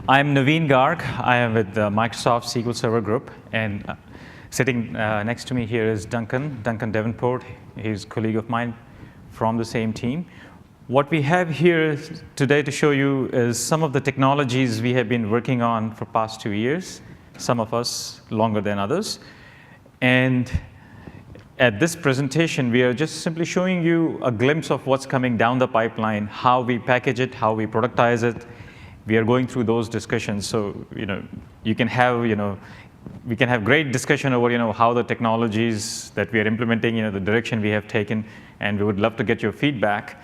I'm Naveen Garg. I am with the Microsoft SQL Server Group, and sitting next to me here is Duncan Davenport. He's a colleague of mine from the same team. What we have here today to show you is some of the technologies we have been working on for past 2 years, some of us longer than others. And at this presentation, we are just simply showing you a glimpse of what's coming down the pipeline, how we package it, how we productize it. We are going through those discussions, so you can have we can have great discussion over how the technologies that we are implementing, the direction we have taken, and we would love to get your feedback.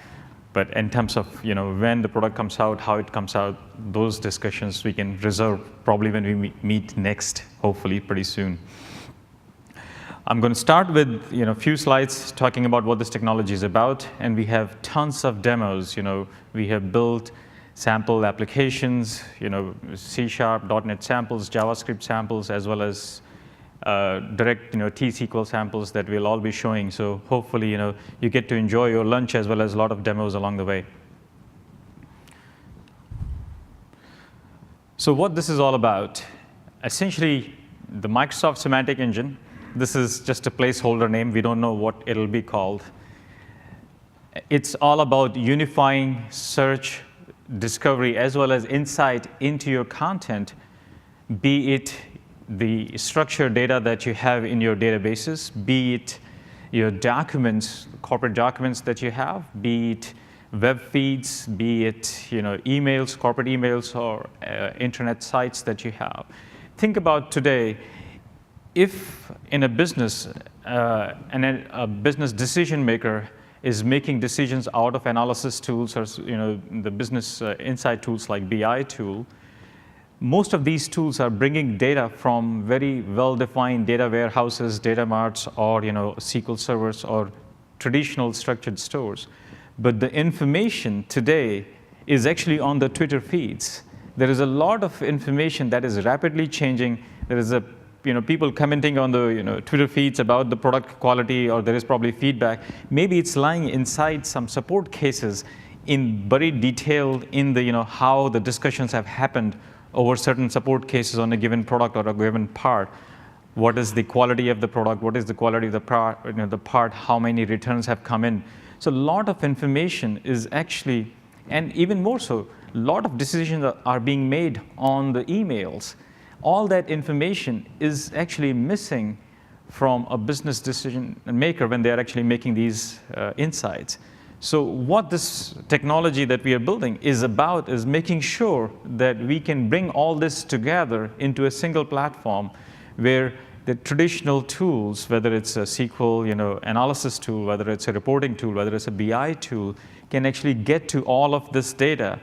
But in terms of when the product comes out, how it comes out, those discussions we can reserve probably when we meet next, hopefully pretty soon. I'm going to start with a few slides talking about what this technology is about, and we have tons of demos. We have built sample applications, C#, .NET samples, JavaScript samples, as well as direct T-SQL samples that we'll all be showing. So hopefully you get to enjoy your lunch as well as a lot of demos along the way. So what this is all about, essentially the Microsoft Semantic engine. This is just a placeholder name. We don't know what it'll be called. It's all about unifying search, discovery, as well as insight into your content, be it the structured data that you have in your databases, be it your documents, corporate documents that you have, be it web feeds, be it emails, corporate emails, or internet sites that you have. Think about today, if in a business, a business decision maker is making decisions out of analysis tools or the business insight tools like BI tool, most of these tools are bringing data from very well-defined data warehouses, data marts, or SQL servers or traditional structured stores. But the information today is actually on the Twitter feeds. There is a lot of information that is rapidly changing. There is people commenting on the Twitter feeds about the product quality, or there is probably feedback. Maybe it's lying inside some support cases in buried detail in the how the discussions have happened over certain support cases on a given product or a given part. What is the quality of the product? What is the quality of the part? How many returns have come in? So a lot of information is actually, and even more so, a lot of decisions are being made on the emails. All that information is actually missing from a business decision maker when they are actually making these insights. So what this technology that we are building is about is making sure that we can bring all this together into a single platform where the traditional tools, whether it's a SQL analysis tool, whether it's a reporting tool, whether it's a BI tool, can actually get to all of this data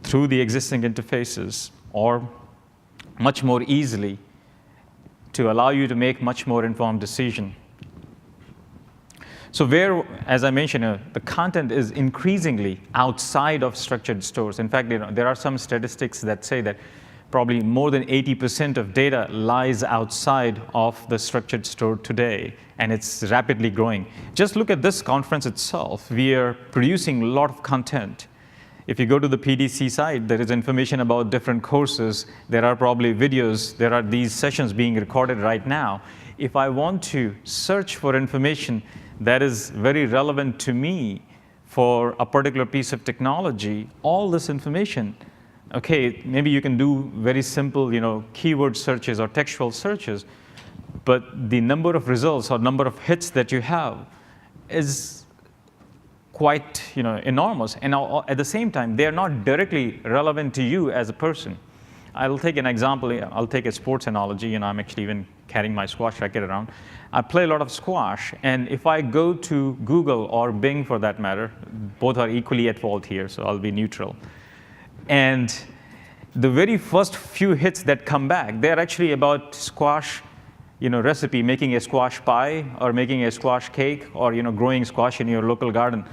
through the existing interfaces, or much more easily to allow you to make much more informed decision. So where, as I mentioned, the content is increasingly outside of structured stores. In fact, there are some statistics that say that probably more than 80% of data lies outside of the structured store today, and it's rapidly growing. Just look at this conference itself. We are producing a lot of content. If you go to the PDC site, there is information about different courses. There are probably videos. There are these sessions being recorded right now. If I want to search for information that is very relevant to me for a particular piece of technology, all this information, okay, maybe you can do very simple keyword searches or textual searches, but the number of results or number of hits that you have is quite enormous, and at the same time, they are not directly relevant to you as a person. I'll take an example. I'll take a sports analogy. I'm actually even carrying my squash racket around. I play a lot of squash, and if I go to Google or Bing, for that matter, both are equally at fault here, so I'll be neutral. And the very first few hits that come back, they're actually about squash recipe, making a squash pie or making a squash cake, or growing squash in your local garden.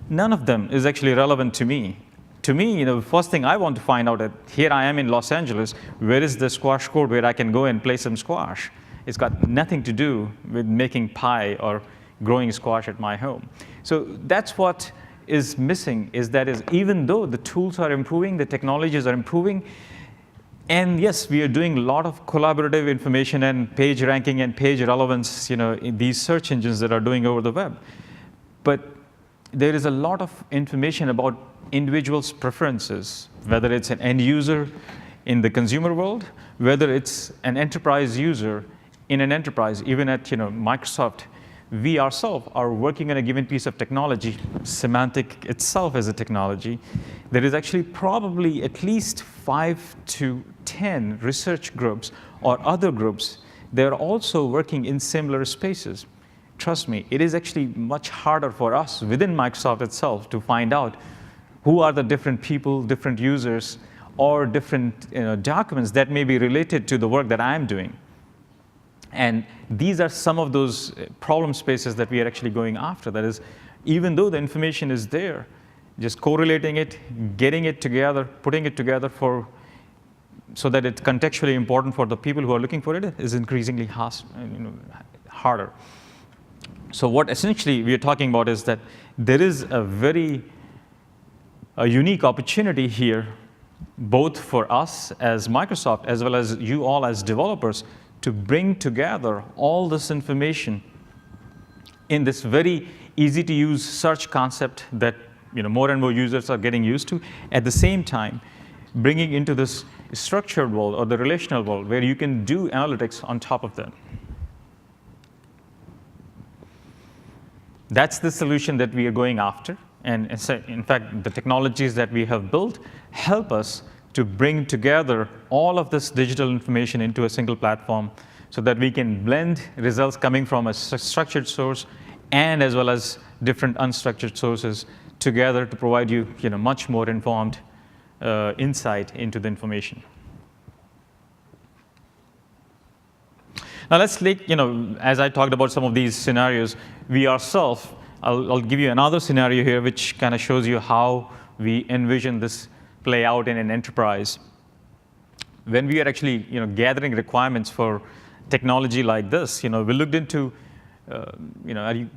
None of them is actually relevant to me. To me, the first thing I want to find out, that here I am in Los Angeles, where is the squash court where I can go and play some squash? It's got nothing to do with making pie or growing squash at my home. So that's what is missing, is that even though the tools are improving, the technologies are improving, And yes, we are doing a lot of collaborative information and page ranking and page relevance, in these search engines that are doing over the web. But there is a lot of information about individuals' preferences, whether it's an end user in the consumer world, whether it's an enterprise user in an enterprise. Even at Microsoft, we ourselves are working on a given piece of technology. Semantic itself is a technology. There is actually probably at least 5 to 10 research groups or other groups. They're also working in similar spaces. Trust me, it is actually much harder for us within Microsoft itself to find out who are the different people, different users, or different documents that may be related to the work that I'm doing. And these are some of those problem spaces that we are actually going after. That is, even though the information is there, just correlating it, getting it together, putting it together so that it's contextually important for the people who are looking for it is increasingly harder. So what essentially we are talking about is that there is a unique opportunity here, both for us as Microsoft as well as you all as developers, to bring together all this information in this very easy to use search concept that more and more users are getting used to. At the same time, bringing into this structured world or the relational world where you can do analytics on top of that. That's the solution that we are going after. And in fact, the technologies that we have built help us to bring together all of this digital information into a single platform so that we can blend results coming from a structured source and as well as different unstructured sources together to provide you, much more informed insight into the information. Now let's take, as I talked about some of these scenarios, we ourselves, I'll give you another scenario here which kind of shows you how we envision this play out in an enterprise. When we are actually, gathering requirements for technology like this, we looked into,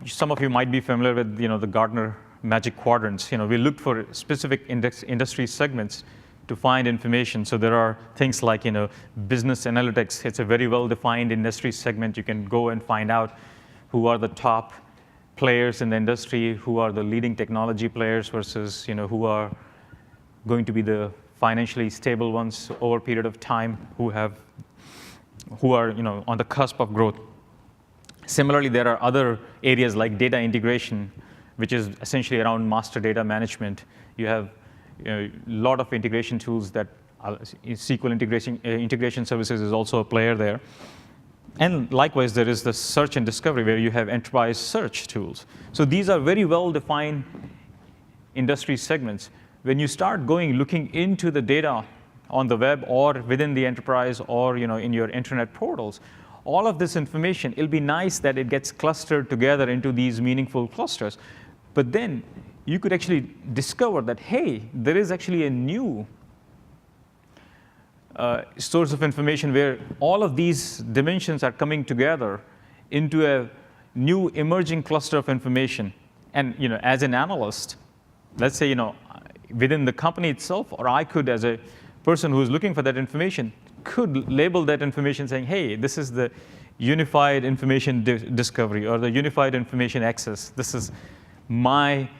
some of you might be familiar with, the Gartner Magic Quadrants. We looked for specific industry segments to find information. So there are things like, business analytics. It's a very well-defined industry segment. You can go and find out who are the top players in the industry, who are the leading technology players versus, who are going to be the financially stable ones over a period of time, who are, on the cusp of growth. Similarly, there are other areas like data integration, which is essentially around master data management. You have a lot of integration tools that SQL integration services is also a player there. And likewise, there is the search and discovery where you have enterprise search tools. So these are very well-defined industry segments. When you start looking into the data on the web or within the enterprise or in your internet portals, all of this information, it'll be nice that it gets clustered together into these meaningful clusters. But then you could actually discover that, hey, there is actually a new source of information where all of these dimensions are coming together into a new emerging cluster of information. And as an analyst, let's say within the company itself, or I could, as a person who's looking for that information, could label that information saying, hey, this is the unified information discovery or the unified information access. This is my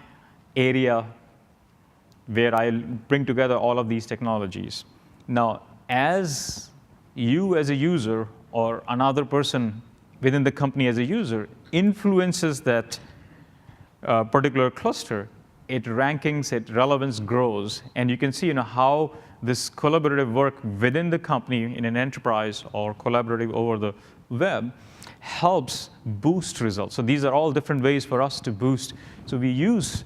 area where I bring together all of these technologies. Now, as you as a user or another person within the company as a user influences that particular cluster, its rankings, its relevance grows. And you can see how this collaborative work within the company in an enterprise or collaborative over the web helps boost results. So these are all different ways for us to boost. So we use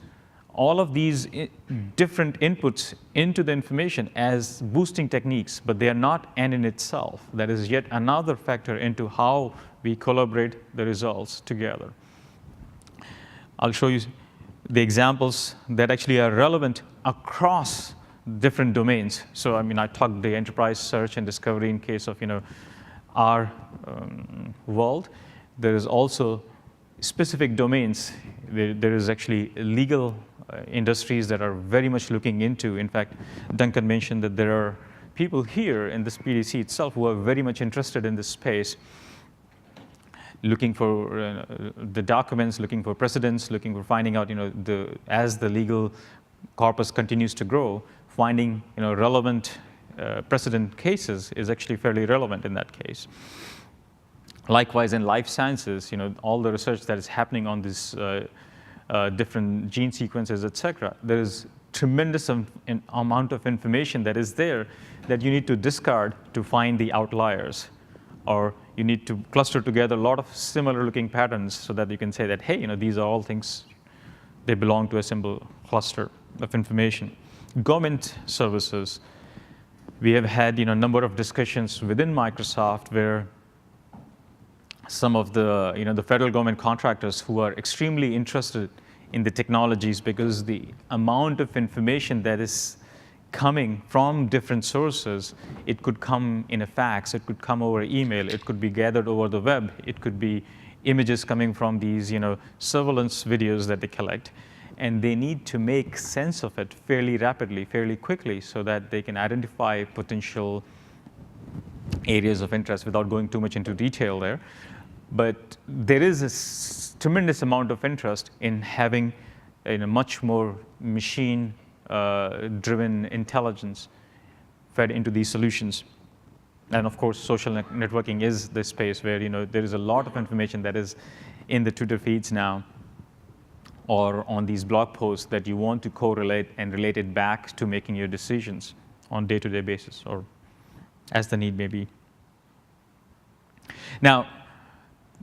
all of these different inputs into the information as boosting techniques, but they are not end in itself. That is yet another factor into how we collaborate the results together. I'll show you the examples that actually are relevant across different domains. So I talked the enterprise search and discovery in case of our world. There is also specific domains. There is actually legal industries that are very much looking into. In fact, Duncan mentioned that there are people here in this PDC itself who are very much interested in this space, looking for the documents, looking for precedents, looking for finding out, as the legal corpus continues to grow, finding, relevant precedent cases is actually fairly relevant in that case. Likewise, in life sciences, all the research that is happening on these different gene sequences, et cetera, there is tremendous amount of information that is there that you need to discard to find the outliers, or you need to cluster together a lot of similar looking patterns so that you can say that, hey, these are all things, they belong to a simple cluster of information. Government services, we have had a number of discussions within Microsoft where some of the the federal government contractors who are extremely interested in the technologies, because the amount of information that is coming from different sources, it could come in a fax, it could come over email, it could be gathered over the web, it could be images coming from these surveillance videos that they collect, and they need to make sense of it fairly rapidly, fairly quickly, so that they can identify potential areas of interest without going too much into detail there. But there is a tremendous amount of interest in having a much more machine driven intelligence fed into these solutions. And of course, social networking is the space where there is a lot of information that is in the Twitter feeds now, or on these blog posts that you want to correlate and relate it back to making your decisions on day-to-day basis, or as the need may be. Now,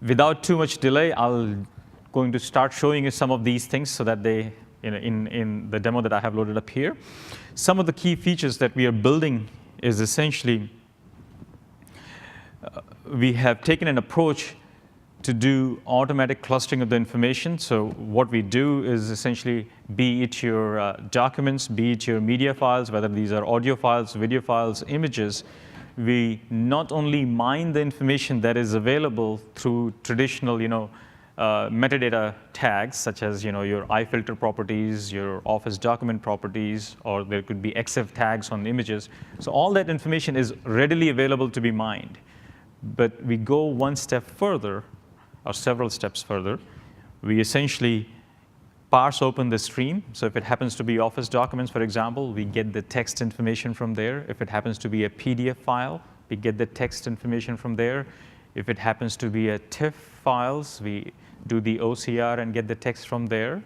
without too much delay, I'm going to start showing you some of these things so that they, in the demo that I have loaded up here. Some of the key features that we are building is essentially, we have taken an approach to do automatic clustering of the information. So what we do is essentially, be it your documents, be it your media files, whether these are audio files, video files, images, we not only mine the information that is available through traditional, metadata tags, such as, your iFilter properties, your Office document properties, or there could be EXIF tags on images. So all that information is readily available to be mined. But we go one step further, or several steps further. We essentially parse open the stream. So if it happens to be Office documents, for example, we get the text information from there. If it happens to be a PDF file, we get the text information from there. If it happens to be a TIFF files, we do the OCR and get the text from there.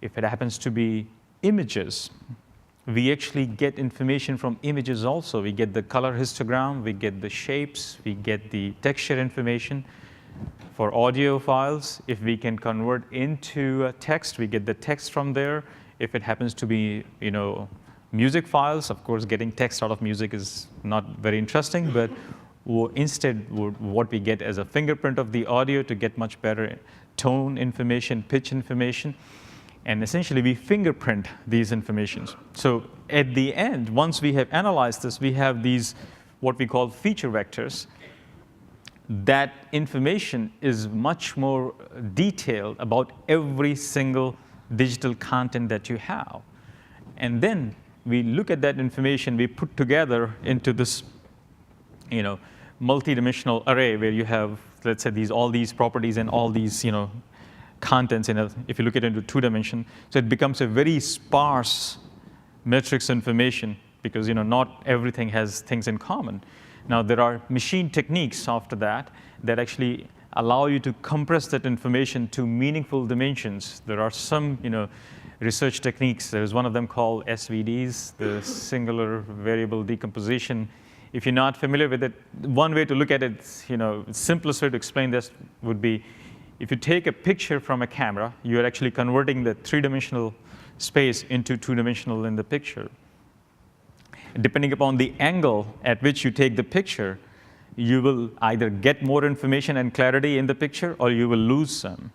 If it happens to be images, we actually get information from images also. We get the color histogram, we get the shapes, we get the texture information. For audio files, if we can convert into text, we get the text from there. If it happens to be, music files, of course, getting text out of music is not very interesting, but instead, what we get as a fingerprint of the audio to get much better tone information, pitch information, and essentially we fingerprint these informations. So at the end, once we have analyzed this, we have these, what we call feature vectors. That information is much more detailed about every single digital content that you have. And then we look at that information, we put together into this, multi-dimensional array where you have, let's say, all these properties and all these, contents if you look at it into 2 dimension. So it becomes a very sparse matrix information because, not everything has things in common. Now, there are machine techniques after that actually allow you to compress that information to meaningful dimensions. There are some, research techniques. There's one of them called SVDs, the singular variable decomposition. If you're not familiar with it, one way to look at it, simplest way to explain this would be, if you take a picture from a camera, you're actually converting the 3-dimensional space into 2-dimensional in the picture. Depending upon the angle at which you take the picture, you will either get more information and clarity in the picture, or you will lose some.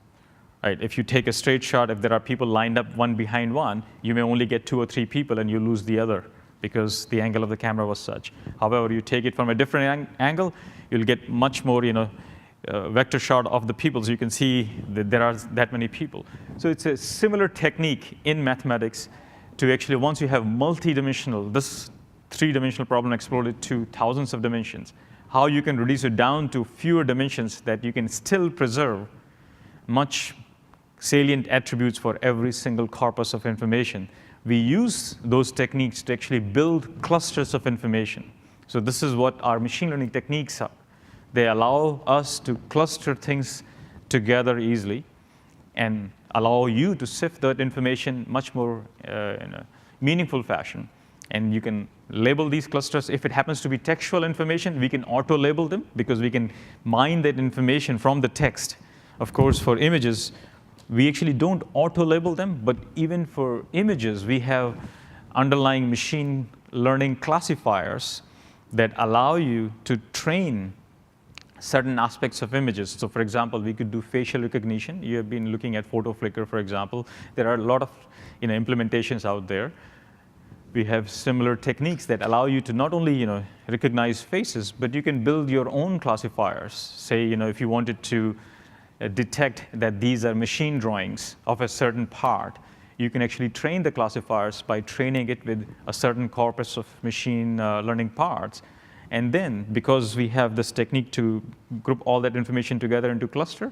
Right? If you take a straight shot, if there are people lined up one behind one, you may only get 2 or 3 people, and you lose the other because the angle of the camera was such. However, you take it from a different angle, you'll get much more, vector shot of the people, so you can see that there are that many people. So it's a similar technique in mathematics to actually, once you have multi-dimensional, this three-dimensional problem exploded to thousands of dimensions, how you can reduce it down to fewer dimensions that you can still preserve much salient attributes for every single corpus of information. We use those techniques to actually build clusters of information. So this is what our machine learning techniques are. They allow us to cluster things together easily and allow you to sift that information much more in a meaningful fashion. And you can label these clusters. If it happens to be textual information, we can auto-label them because we can mine that information from the text. Of course, for images, we actually don't auto-label them, but even for images, we have underlying machine learning classifiers that allow you to train certain aspects of images. So for example, we could do facial recognition. You have been looking at photo flicker, for example. There are a lot of implementations out there. We have similar techniques that allow you to not only recognize faces, but you can build your own classifiers. Say if you wanted to detect that these are machine drawings of a certain part, you can actually train the classifiers by training it with a certain corpus of machine learning parts. And then, because we have this technique to group all that information together into cluster,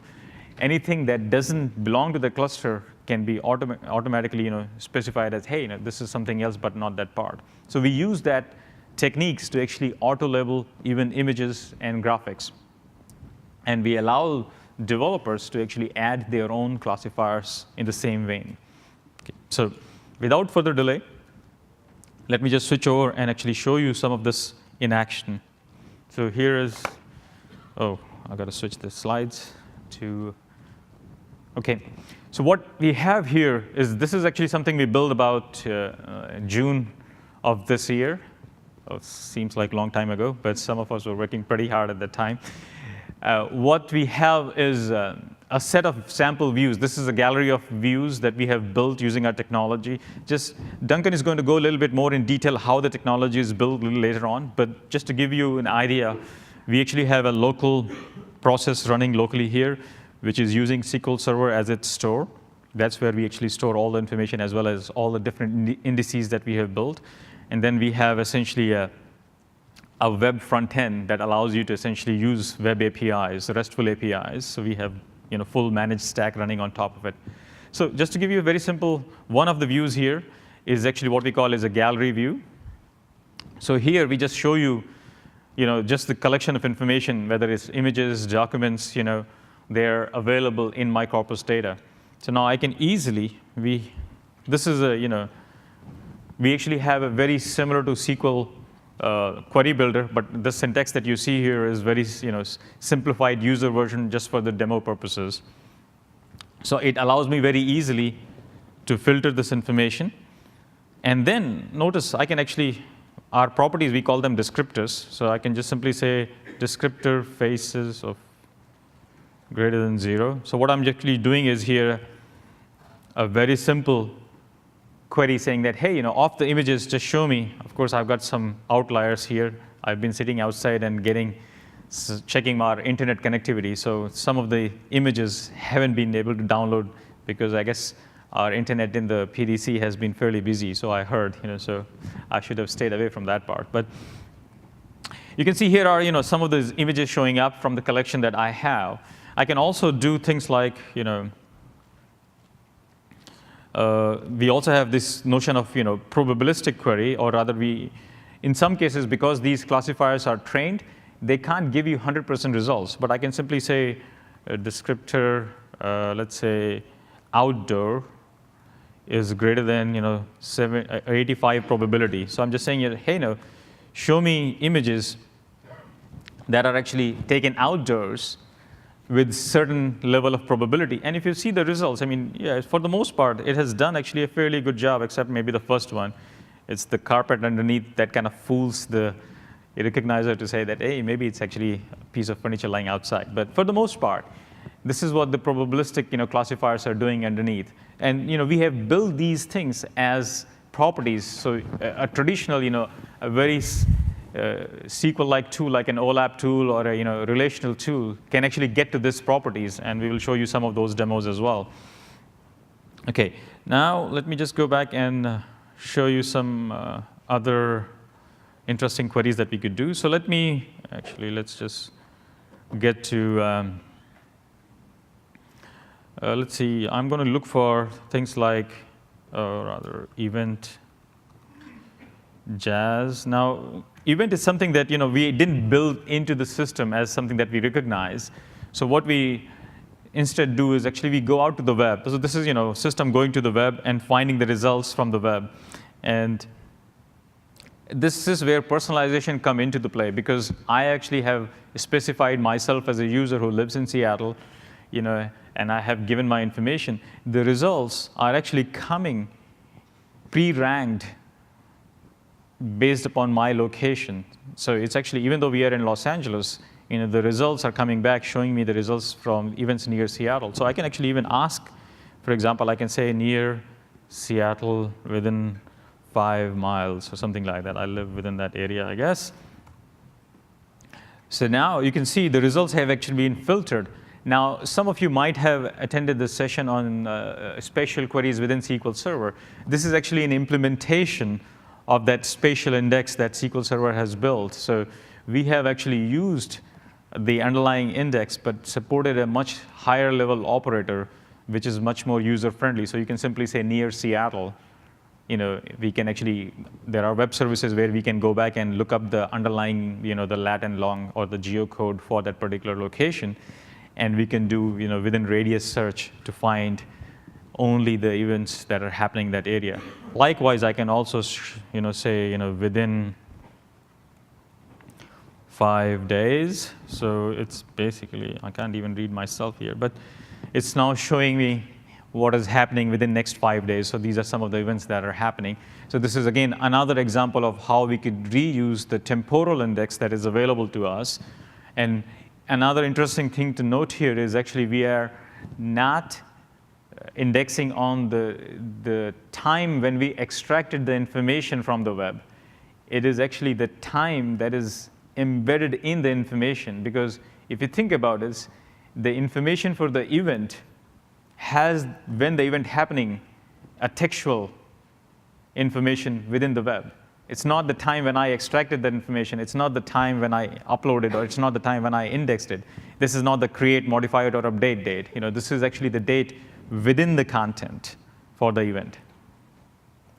anything that doesn't belong to the cluster can be automatically specified as, hey, this is something else, but not that part. So we use that techniques to actually auto-label even images and graphics. And we allow developers to actually add their own classifiers in the same vein. Okay. So without further delay, let me just switch over and actually show you some of this in action. So here is, I've got to switch the slides to, OK. So what we have here is, this is actually something we built about June of this year. It seems like a long time ago, but some of us were working pretty hard at that time. What we have is a set of sample views. This is a gallery of views that we have built using our technology. Duncan is going to go a little bit more in detail how the technology is built a little later on. But just to give you an idea, we actually have a local process running locally here, which is using SQL Server as its store. That's where we actually store all the information as well as all the different indices that we have built. And then we have essentially a web front end that allows you to essentially use web APIs, RESTful APIs. So we have full managed stack running on top of it. So just to give you a very simple, one of the views here is actually what we call is a gallery view. So here we just show you, just the collection of information, whether it's images, documents, they're available in my corpus data. So now I can easily, we actually have a very similar to SQL query builder, but the syntax that you see here is very simplified user version just for the demo purposes. So it allows me very easily to filter this information. And then notice I can actually, our properties, we call them descriptors. So I can just simply say descriptor faces of greater than 0. So what I'm actually doing is here a very simple query saying that, hey, of the images, just show me. Of course, I've got some outliers here. I've been sitting outside and checking our internet connectivity. So some of the images haven't been able to download because I guess our internet in the PDC has been fairly busy. So I heard, so I should have stayed away from that part. But you can see here are, some of those images showing up from the collection that I have. I can also do things like, we also have this notion of probabilistic query, or rather in some cases, because these classifiers are trained, they can't give you 100% results. But I can simply say a descriptor, let's say outdoor is greater than 85 probability. So I'm just saying, hey, show me images that are actually taken outdoors with certain level of probability. And if you see the results, yeah, for the most part, it has done actually a fairly good job, except maybe the first one. It's the carpet underneath that kind of fools the recognizer to say that, hey, maybe it's actually a piece of furniture lying outside. But for the most part, this is what the probabilistic classifiers are doing underneath. And we have built these things as properties. So a traditional, a very SQL-like tool, like an OLAP tool or a relational tool, can actually get to these properties, and we will show you some of those demos as well. Okay, now let me just go back and show you some other interesting queries that we could do. So let's just get to, let's see, I'm going to look for things like, rather, event jazz. Now, event is something that we didn't build into the system as something that we recognize. So what we instead do is actually we go out to the web. So this is system going to the web and finding the results from the web. And this is where personalization come into the play, because I actually have specified myself as a user who lives in Seattle, and I have given my information. The results are actually coming pre-ranked based upon my location. So it's actually, even though we are in Los Angeles, the results are coming back showing me the results from events near Seattle. So I can actually even ask, for example, I can say near Seattle within 5 miles or something like that. I live within that area, I guess. So now you can see the results have actually been filtered. Now, some of you might have attended the session on spatial queries within SQL Server. This is actually an implementation of that spatial index that SQL Server has built. So we have actually used the underlying index, but supported a much higher level operator, which is much more user-friendly. So you can simply say near Seattle. We can actually, there are web services where we can go back and look up the underlying, the lat and long or the geocode for that particular location. And we can do, within radius search to find only the events that are happening in that area. Likewise, I can also, say, within 5 days. So it's basically, I can't even read myself here, but it's now showing me what is happening within next 5 days. So these are some of the events that are happening. So this is, again, another example of how we could reuse the temporal index that is available to us. And another interesting thing to note here is actually we are not indexing on the time when we extracted the information from the web. It is actually the time that is embedded in the information, because if you think about it, the information for the event has, when the event happening, a textual information within the web. It's not the time when I extracted that information. It's not the time when I uploaded, or it's not the time when I indexed it. This is not the create, modify it, or update date. This is actually the date within the content for the event.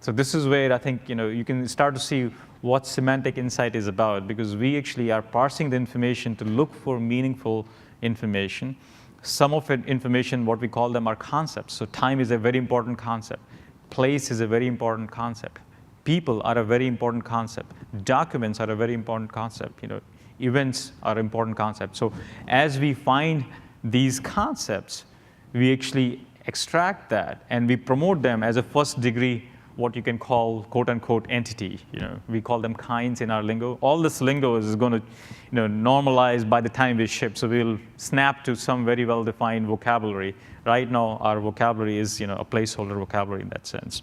So this is where I think you can start to see what semantic insight is about, because we actually are parsing the information to look for meaningful information. Some of it information, what we call them, are concepts. So time is a very important concept. Place is a very important concept. People are a very important concept. Documents are a very important concept. Events are important concepts. So as we find these concepts, we actually extract that and we promote them as a first degree, what you can call quote unquote entity. We call them kinds in our lingo. All this lingo is going to normalize by the time we ship. So we'll snap to some very well defined vocabulary. Right now our vocabulary is a placeholder vocabulary in that sense.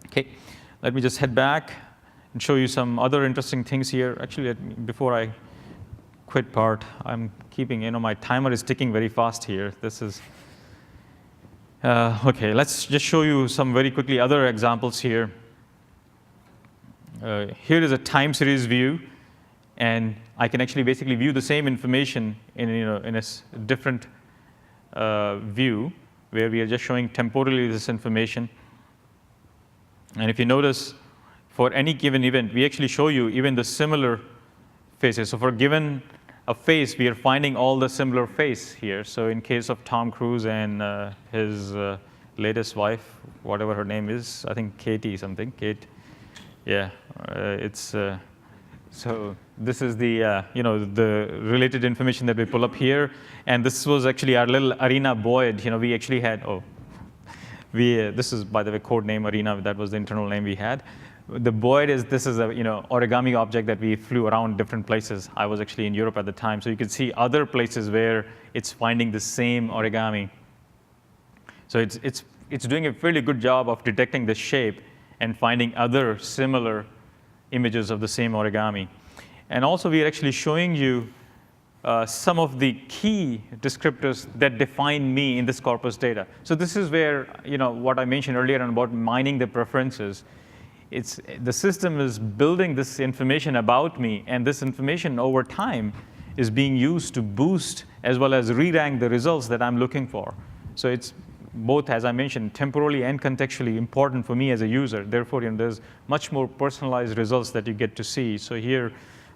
Okay, let me just head back and show you some other interesting things here. Actually, before I quit part, I'm keeping, my timer is ticking very fast here. This is, okay, let's just show you some very quickly other examples here. Here is a time series view, and I can actually basically view the same information in a different view, where we are just showing temporally this information. And if you notice, for any given event, we actually show you even the similar faces. So for given a face, we are finding all the similar face here. So in case of Tom Cruise and his latest wife, whatever her name is, I think Katie something, Kate. Yeah, so this is the the related information that we pull up here, and this was actually our little Arena Boyd. We actually had this is, by the way, code name Arena. That was the internal name we had. The Boyd this is a origami object that we flew around different places. I was actually in Europe at the time, so you can see other places where it's finding the same origami. So it's doing a fairly good job of detecting the shape and finding other similar images of the same origami. And also, we are actually showing you some of the key descriptors that define me in this corpus data. So this is where what I mentioned earlier about mining the preferences. the system is building this information about me, and this information over time is being used to boost as well as re-rank the results that I'm looking for. So it's both, as I mentioned, temporally and contextually important for me as a user. Therefore, there's much more personalized results that you get to see. So here,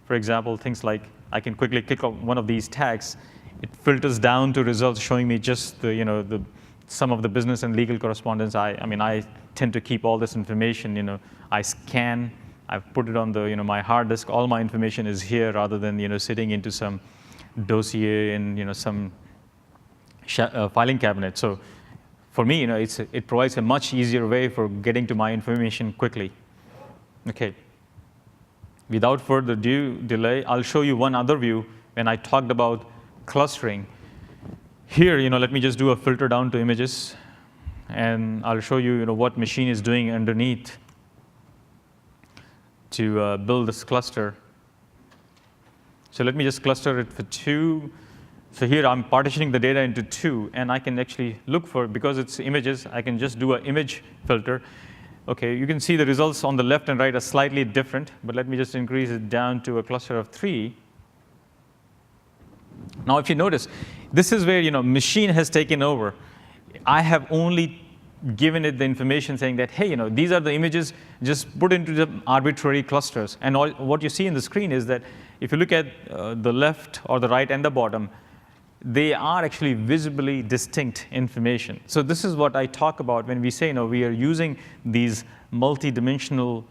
for example, things like I can quickly click on one of these tags. It filters down to results showing me just the some of the business and legal correspondence. I tend to keep all this information. I scan. I've put it on my hard disk. All my information is here rather than sitting into some dossier in some filing cabinet. So for me, it provides a much easier way for getting to my information quickly. Okay. Without further delay, I'll show you one other view when I talked about clustering. Here, let me just do a filter down to images, and I'll show you, what machine is doing underneath to build this cluster. So let me just cluster it for 2. So here I'm partitioning the data into 2, and I can actually look for, because it's images, I can just do an image filter. Okay, you can see the results on the left and right are slightly different, but let me just increase it down to a cluster of 3. Now, if you notice, this is where machine has taken over. I have only given it the information saying that, hey, these are the images, just put into the arbitrary clusters. And what you see in the screen is that if you look at the left or the right and the bottom, they are actually visibly distinct information. So this is what I talk about when we say, we are using these multi-dimensional,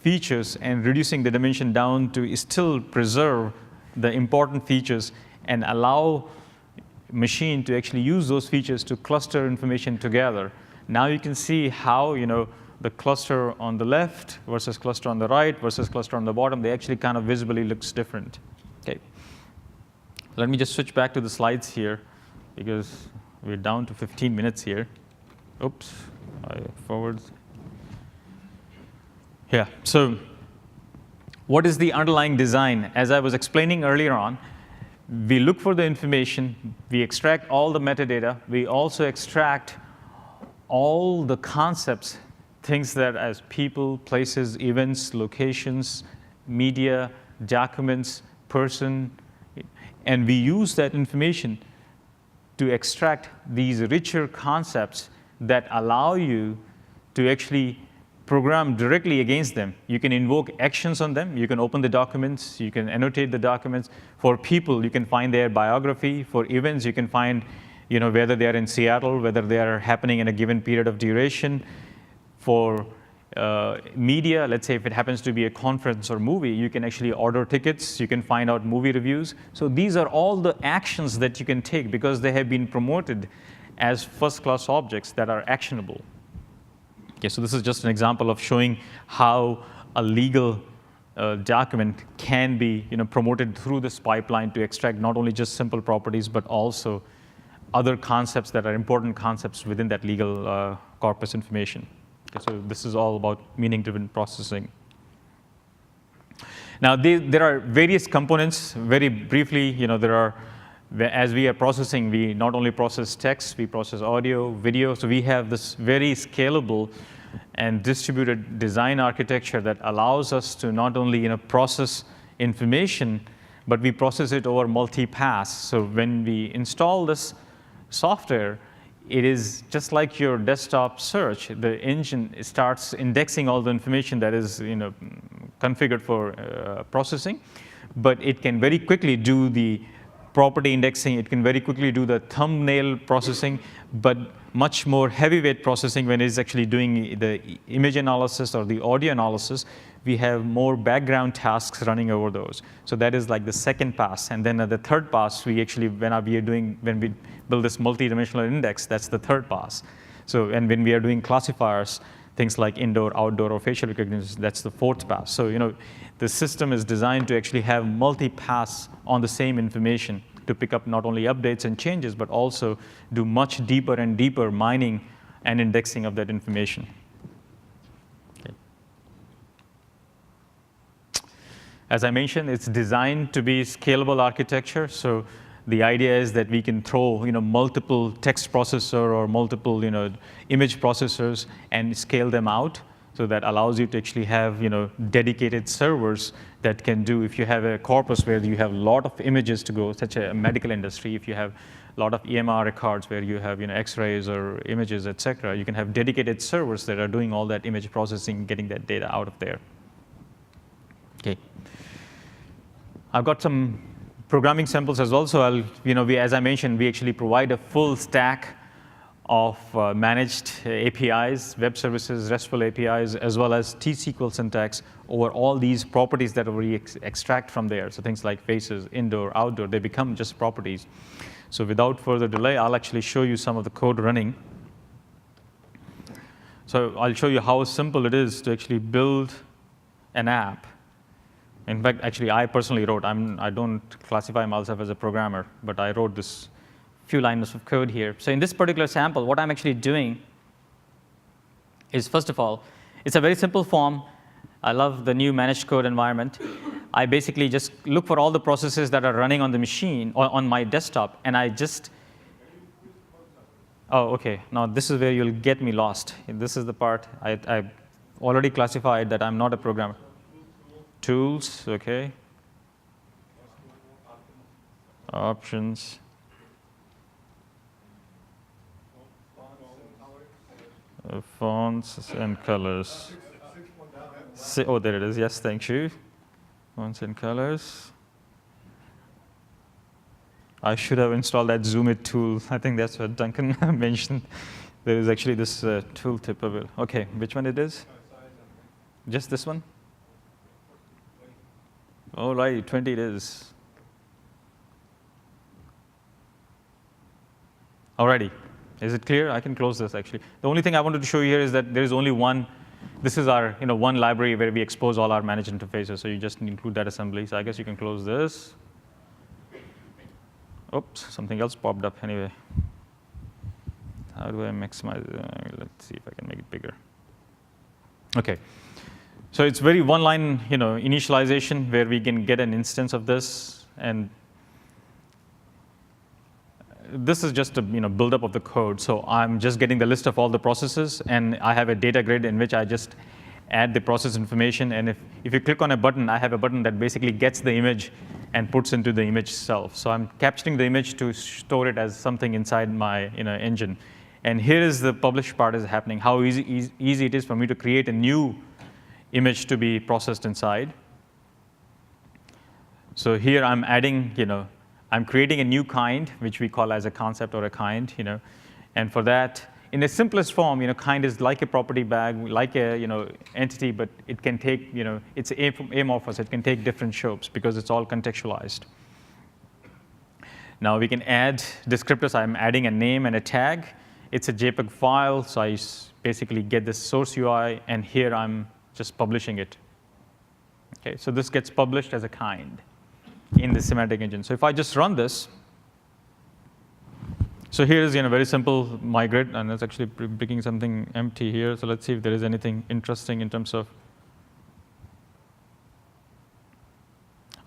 features and reducing the dimension down to still preserve the important features and allow machine to actually use those features to cluster information together. Now you can see how, the cluster on the left versus cluster on the right versus cluster on the bottom, they actually kind of visibly looks different. Okay. Let me just switch back to the slides here because we're down to 15 minutes here. Oops, I forward. Yeah, so what is the underlying design? As I was explaining earlier on, we look for the information, we extract all the metadata, we also extract all the concepts, things that as people, places, events, locations, media, documents, person, and we use that information to extract these richer concepts that allow you to actually program directly against them. You can invoke actions on them. You can open the documents. You can annotate the documents. For people, you can find their biography. For events, you can find whether they are in Seattle, whether they are happening in a given period of duration. For media, let's say if it happens to be a conference or movie, you can actually order tickets. You can find out movie reviews. So these are all the actions that you can take because they have been promoted as first-class objects that are actionable. Okay, so this is just an example of showing how a legal document can be promoted through this pipeline to extract not only just simple properties, but also other concepts that are important concepts within that legal corpus information. Okay, so this is all about meaning-driven processing. Now, there are various components. Very briefly, there are, as we are processing, we not only process text, we process audio, video. So we have this very scalable and distributed design architecture that allows us to not only process information, but we process it over multi-pass. So when we install this software, it is just like your desktop search. The engine starts indexing all the information that is configured for processing, but it can very quickly do the property indexing. It can very quickly do the thumbnail processing, but much more heavyweight processing when it's actually doing the image analysis or the audio analysis. We have more background tasks running over those. So that is like the second pass. And then the third pass, we actually, when we build this multi-dimensional index, that's the third pass. So, and when we are doing classifiers, things like indoor, outdoor, or facial recognition, that's the fourth pass. So, the system is designed to actually have multi-pass on the same information to pick up not only updates and changes, but also do much deeper and deeper mining and indexing of that information. Okay. As I mentioned, it's designed to be scalable architecture. So the idea is that we can throw multiple text processor or multiple image processors and scale them out. So that allows you to actually have dedicated servers that can do, if you have a corpus where you have a lot of images to go, such a medical industry, if you have a lot of EMR records where you have X-rays or images, et cetera, you can have dedicated servers that are doing all that image processing, getting that data out of there. Okay. I've got some programming samples as well. So as I mentioned, we actually provide a full stack of managed APIs, web services, RESTful APIs, as well as T-SQL syntax over all these properties that we extract from there. So things like faces, indoor, outdoor, they become just properties. So without further delay, I'll actually show you some of the code running. So I'll show you how simple it is to actually build an app. In fact, actually, I personally wrote, I don't classify myself as a programmer, but I wrote this few lines of code here. So in this particular sample, what I'm actually doing is, first of all, it's a very simple form. I love the new managed code environment. I basically just look for all the processes that are running on the machine or on my desktop, and I just, oh, OK. Now, this is where you'll get me lost. This is the part I've already classified that I'm not a programmer. Tools, OK. Options. Fonts and colors. Oh, there it is. Yes, thank you. Fonts and colors. I should have installed that Zoom It tool. I think that's what Duncan mentioned. There is actually this tooltip available. OK, which one it is? Just this one? All right, 20 it is. Alrighty. Is it clear? I can close this, actually. The only thing I wanted to show you here is that there is only one. This is our one library where we expose all our managed interfaces. So you just include that assembly. So I guess you can close this. Oops, something else popped up anyway. How do I maximize? Let's see if I can make it bigger. OK. So it's very one-line initialization where we can get an instance of this. And this is just a buildup of the code. So I'm just getting the list of all the processes. And I have a data grid in which I just add the process information. And if you click on a button, I have a button that basically gets the image and puts into the image itself. So I'm capturing the image to store it as something inside my engine. And here is the publish part is happening, how easy it is for me to create a new image to be processed inside. So here I'm adding, I'm creating a new kind, which we call as a concept or a kind, And for that, in the simplest form, kind is like a property bag, like a entity, but it can take, it's amorphous. It can take different shapes because it's all contextualized. Now we can add descriptors. I'm adding a name and a tag. It's a JPEG file, so I basically get this source UI, and here I'm just publishing it. Okay, so this gets published as a kind in the semantic engine. So if I just run this, so here is very simple migrate, and it's actually picking something empty here. So let's see if there is anything interesting in terms of.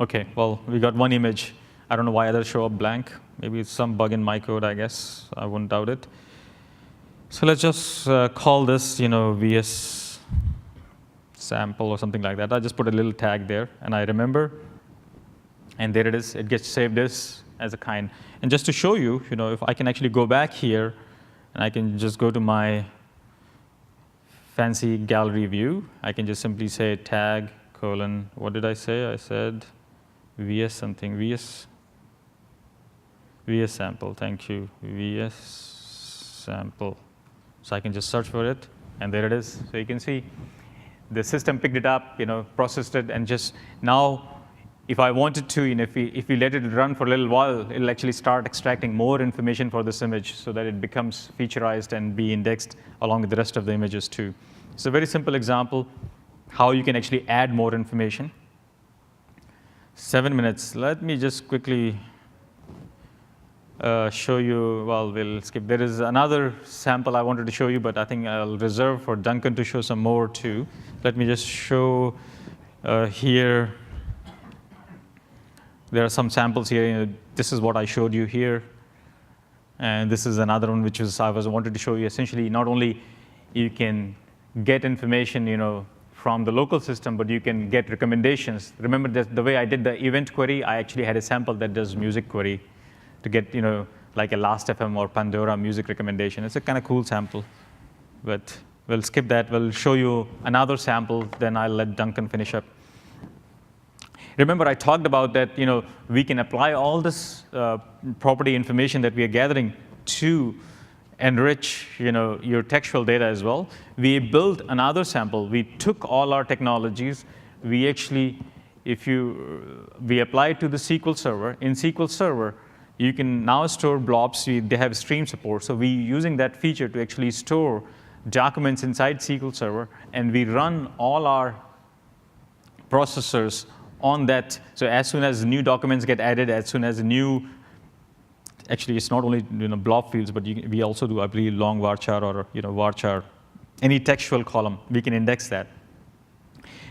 OK, well, we got one image. I don't know why others show up blank. Maybe it's some bug in my code, I guess. I wouldn't doubt it. So let's just call this VS sample or something like that. I just put a little tag there, and I remember. And there it is. It gets saved as a kind. And just to show you, if I can actually go back here, and I can just go to my fancy gallery view, I can just simply say tag colon. What did I say? I said VS something. VS sample. Thank you. VS sample. So I can just search for it, and there it is. So you can see the system picked it up, processed it, and just now. If I wanted to, if we let it run for a little while, it'll actually start extracting more information for this image so that it becomes featurized and be indexed along with the rest of the images too. It's a very simple example how you can actually add more information. 7 minutes. Let me just quickly show you. Well, we'll skip. There is another sample I wanted to show you, but I think I'll reserve for Duncan to show some more too. Let me just show here. There are some samples here. This is what I showed you here. And this is another one which I wanted to show you. Essentially, not only you can get information, from the local system, but you can get recommendations. Remember that the way I did the event query, I actually had a sample that does music query to get, like a Last.fm or Pandora music recommendation. It's a kind of cool sample, but we'll skip that. We'll show you another sample, then I'll let Duncan finish up. Remember, I talked about that, we can apply all this property information that we are gathering to enrich, your textual data as well. We built another sample. We took all our technologies. We actually, we apply it to the SQL Server. In SQL Server, you can now store blobs. They have stream support. So we're using that feature to actually store documents inside SQL Server, and we run all our processors on that. So as soon as new documents get added, as soon as new, actually it's not only blob fields, but we also do, I believe, long varchar or varchar, any textual column, we can index that.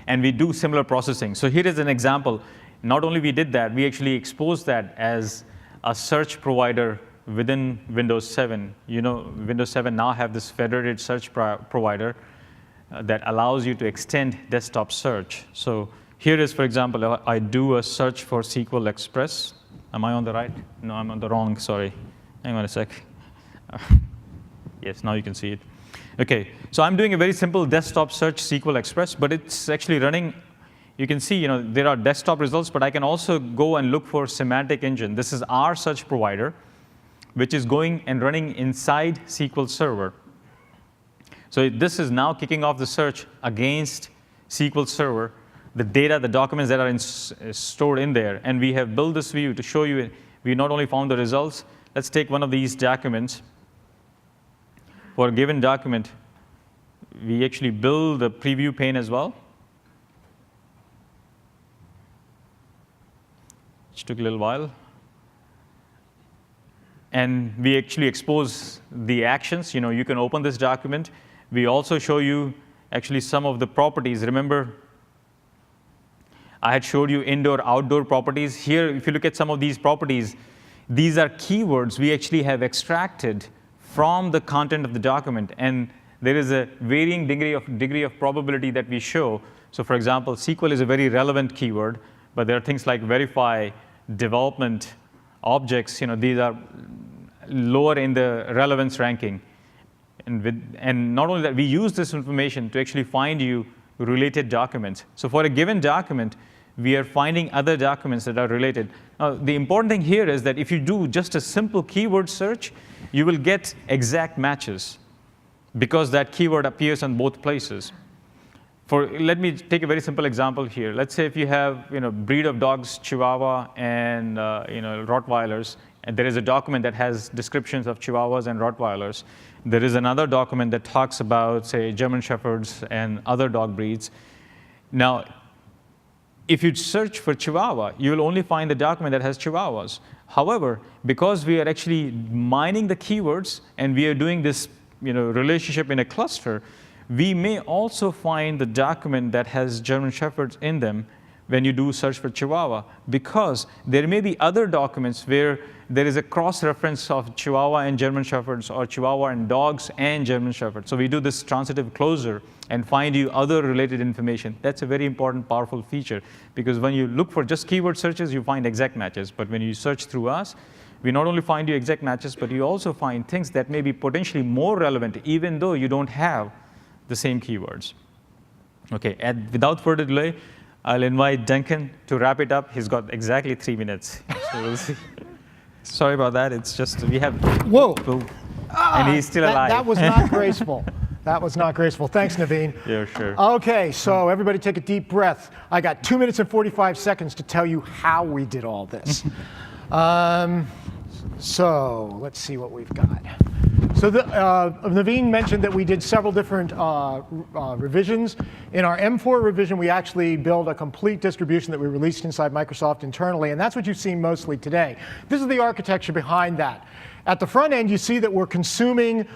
And we do similar processing. So here is an example. Not only we did that, we actually exposed that as a search provider within Windows 7. Windows 7 now have this federated search provider that allows you to extend desktop search. So here is, for example, I do a search for SQL Express. Am I on the right? No, I'm on the wrong, sorry. Hang on a sec. Yes, now you can see it. OK, so I'm doing a very simple desktop search SQL Express, but it's actually running. You can see, there are desktop results, but I can also go and look for Semantic Engine. This is our search provider, which is going and running inside SQL Server. So this is now kicking off the search against SQL Server, the data, the documents that are stored in there. And we have built this view to show you, we not only found the results. Let's take one of these documents. For a given document, we actually build the preview pane as well. Which took a little while. And we actually expose the actions. You can open this document. We also show you actually some of the properties. Remember, I had showed you indoor, outdoor properties. Here, if you look at some of these properties, these are keywords we actually have extracted from the content of the document. And there is a varying degree of probability that we show. So for example, SQL is a very relevant keyword, but there are things like verify, development, objects. These are lower in the relevance ranking. And not only that, we use this information to actually find you related documents. So for a given document, we are finding other documents that are related. Now, the important thing here is that if you do just a simple keyword search, you will get exact matches because that keyword appears on both places. Let me take a very simple example here. Let's say if you have breed of dogs, Chihuahua and Rottweilers, and there is a document that has descriptions of Chihuahuas and Rottweilers. There is another document that talks about, say, German Shepherds and other dog breeds. Now, if you search for Chihuahua, you will only find the document that has Chihuahuas. However, because we are actually mining the keywords and we are doing this relationship in a cluster, we may also find the document that has German Shepherds in them when you do search for Chihuahua, because there may be other documents where there is a cross-reference of Chihuahua and German Shepherds, or Chihuahua and dogs and German Shepherds. So we do this transitive closure and find you other related information. That's a very important, powerful feature, because when you look for just keyword searches, you find exact matches. But when you search through us, we not only find you exact matches, but you also find things that may be potentially more relevant, even though you don't have the same keywords. OK, and without further delay, I'll invite Duncan to wrap it up. He's got exactly 3 minutes. So we'll see. Sorry about that. It's just we have. Whoa. And he's still alive. That was not graceful. That was not graceful. Thanks, Naveen. Yeah, sure. OK, so everybody take a deep breath. I got 2 minutes and 45 seconds to tell you how we did all this. So let's see what we've got. So Naveen mentioned that we did several different revisions. In our M4 revision, we actually built a complete distribution that we released inside Microsoft internally, and that's what you've seen mostly today. This is the architecture behind that. At the front end, you see that we're consuming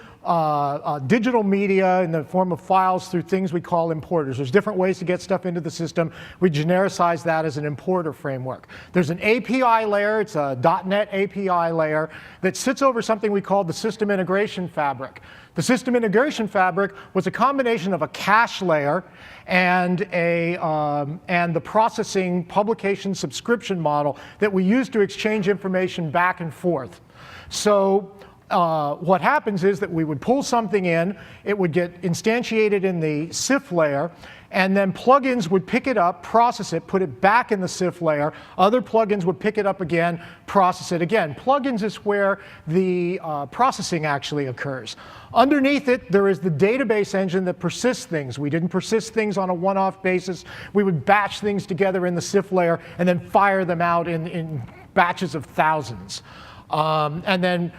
digital media in the form of files through things we call importers. There's different ways to get stuff into the system. We genericize that as an importer framework. There's an API layer, it's a .NET API layer, that sits over something we call the system integration fabric. The system integration fabric was a combination of a cache layer and the processing publication subscription model that we use to exchange information back and forth. So what happens is that we would pull something in, it would get instantiated in the CIF layer, and then plugins would pick it up, process it, put it back in the CIF layer. Other plugins would pick it up again, process it again. Plugins is where the processing actually occurs. Underneath it, there is the database engine that persists things. We didn't persist things on a one-off basis. We would batch things together in the CIF layer and then fire them out in batches of thousands. And then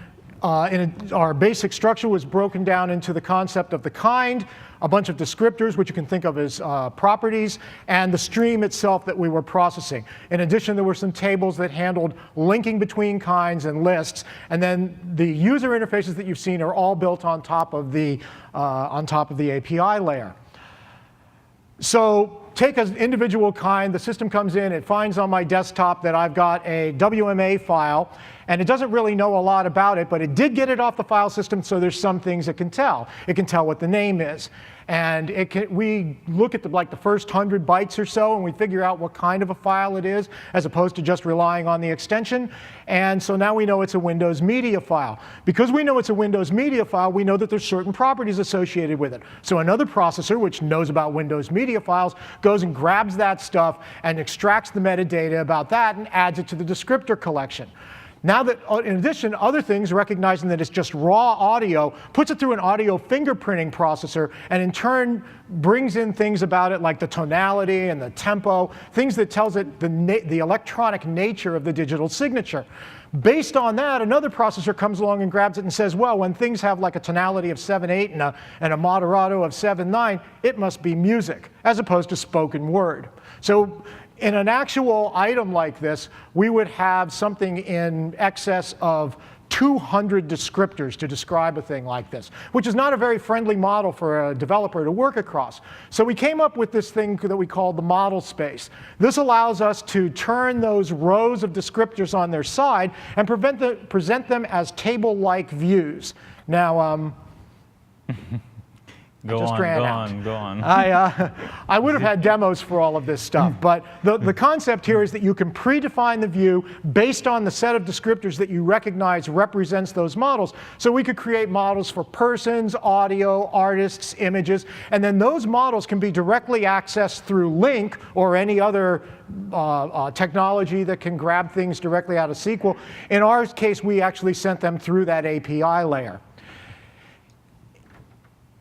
our basic structure was broken down into the concept of the kind, a bunch of descriptors, which you can think of as properties, and the stream itself that we were processing. In addition, there were some tables that handled linking between kinds and lists, and then the user interfaces that you've seen are all built on top of the API layer. So take an individual kind, the system comes in, it finds on my desktop that I've got a WMA file, and it doesn't really know a lot about it, but it did get it off the file system, so there's some things it can tell. It can tell what the name is. And we look at the first 100 bytes or so, and we figure out what kind of a file it is, as opposed to just relying on the extension. And so now we know it's a Windows media file. Because we know it's a Windows media file, we know that there's certain properties associated with it. So another processor, which knows about Windows media files, goes and grabs that stuff and extracts the metadata about that and adds it to the descriptor collection. Now that, in addition, other things, recognizing that it's just raw audio, puts it through an audio fingerprinting processor, and in turn brings in things about it like the tonality and the tempo, things that tells it the electronic nature of the digital signature. Based on that, another processor comes along and grabs it and says, well, when things have like a tonality of 7/8 and a moderato of 7/9, it must be music, as opposed to spoken word. So in an actual item like this, we would have something in excess of 200 descriptors to describe a thing like this, which is not a very friendly model for a developer to work across. So we came up with this thing that we call the model space. This allows us to turn those rows of descriptors on their side and present them as table-like views. Now, Go on. I would have had demos for all of this stuff, but the concept here is that you can predefine the view based on the set of descriptors that you recognize represents those models. So we could create models for persons, audio, artists, images, and then those models can be directly accessed through Link or any other technology that can grab things directly out of SQL. In our case, we actually sent them through that API layer.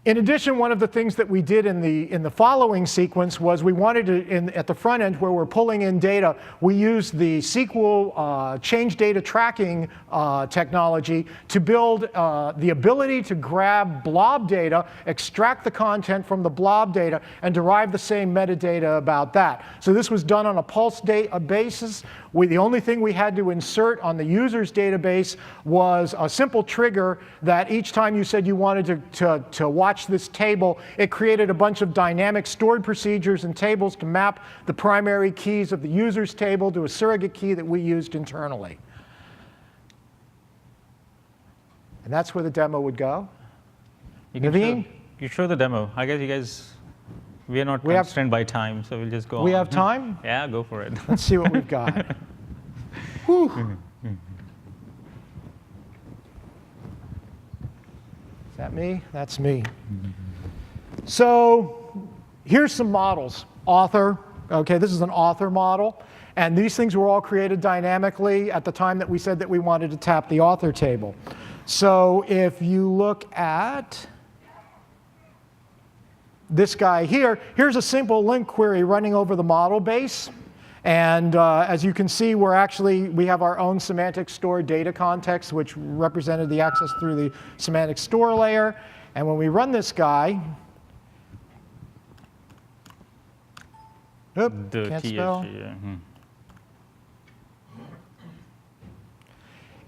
In addition, one of the things that we did in the following sequence was we wanted to, at the front end where we're pulling in data, we used the SQL change data tracking technology to build the ability to grab blob data, extract the content from the blob data, and derive the same metadata about that. So this was done on a pulse basis. The only thing we had to insert on the user's database was a simple trigger that each time you said you wanted to watch this table, it created a bunch of dynamic stored procedures and tables to map the primary keys of the user's table to a surrogate key that we used internally. And that's where the demo would go. Naveen? You show the demo. I guess you guys, we are not constrained by time, so we'll just go on. We have time? Yeah, go for it. Let's see what we've got. Whew. Is that me? That's me. So here's some models. Author. OK, this is an author model. And these things were all created dynamically at the time that we said that we wanted to tap the author table. So if you look at this guy here, here's a simple link query running over the model base. And as you can see, we have our own semantic store data context, which represented the access through the semantic store layer. And when we run this guy, can't spell.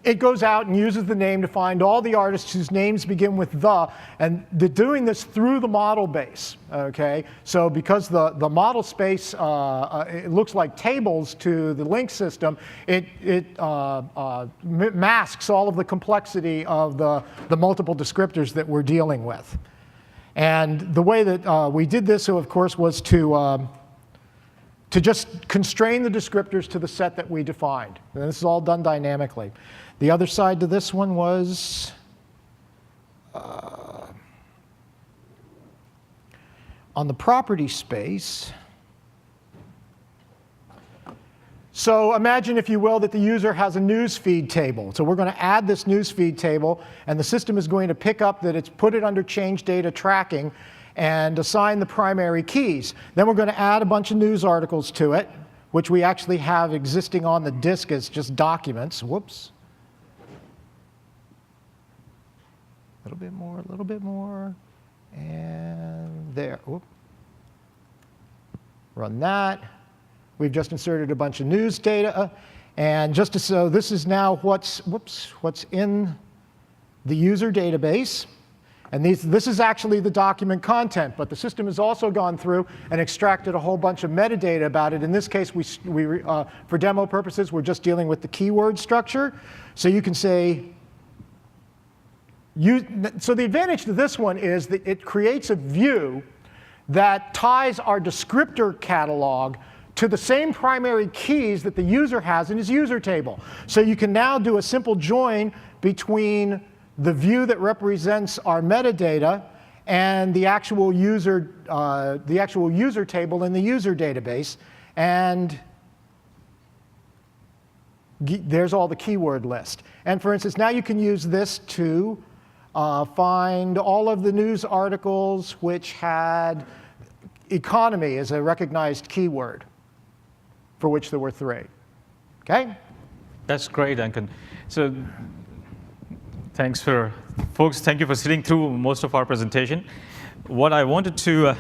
it goes out and uses the name to find all the artists whose names begin with the, and they're doing this through the model base, okay? So because the model space, it looks like tables to the link system, it masks all of the complexity of the multiple descriptors that we're dealing with. And the way that we did this, so of course, was to just constrain the descriptors to the set that we defined. And this is all done dynamically. The other side to this one was on the property space. So imagine, if you will, that the user has a newsfeed table. So we're going to add this newsfeed table, and the system is going to pick up that it's put it under change data tracking and assign the primary keys. Then we're going to add a bunch of news articles to it, which we actually have existing on the disk as just documents. Whoops. A little bit more, and there. Whoop. Run that. We've just inserted a bunch of news data, and just so this is now what's in the user database. And this is actually the document content, but the system has also gone through and extracted a whole bunch of metadata about it. In this case, for demo purposes, we're just dealing with the keyword structure. So you can say, so the advantage to this one is that it creates a view that ties our descriptor catalog to the same primary keys that the user has in his user table. So you can now do a simple join between the view that represents our metadata and the actual user table in the user database. And there's all the keyword list. And for instance, now you can use this to find all of the news articles which had economy as a recognized keyword, for which there were 3. Okay? That's great, Duncan. So folks, thank you for sitting through most of our presentation. What I wanted to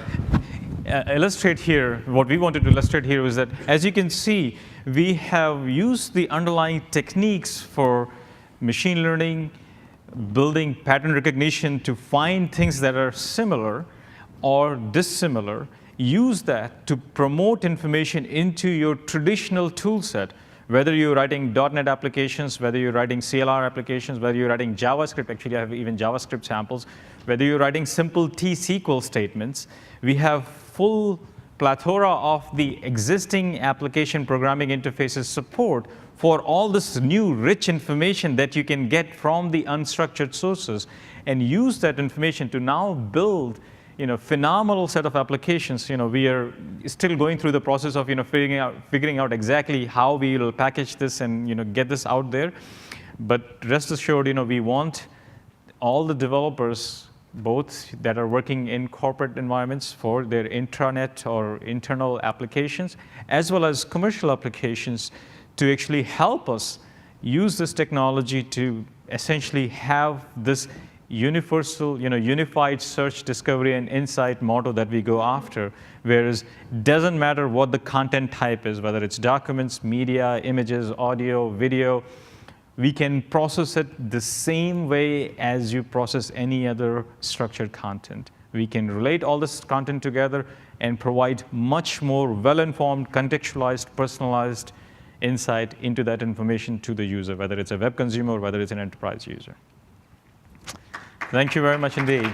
illustrate here, what we wanted to illustrate here is that, as you can see, we have used the underlying techniques for machine learning, building pattern recognition to find things that are similar or dissimilar, use that to promote information into your traditional tool set, whether you're writing .NET applications, whether you're writing CLR applications, whether you're writing JavaScript. Actually, I have even JavaScript samples. Whether you're writing simple T-SQL statements, we have full plethora of the existing application programming interfaces support for all this new rich information that you can get from the unstructured sources, and use that information to now build phenomenal set of applications. We are still going through the process of figuring out exactly how we will package this and get this out there. But rest assured, we want all the developers, both that are working in corporate environments for their intranet or internal applications, as well as commercial applications, to actually help us use this technology to essentially have this universal, unified search, discovery, and insight model that we go after, whereas it doesn't matter what the content type is, whether it's documents, media, images, audio, video, we can process it the same way as you process any other structured content. We can relate all this content together and provide much more well-informed, contextualized, personalized insight into that information to the user, whether it's a web consumer or whether it's an enterprise user. Thank you very much indeed.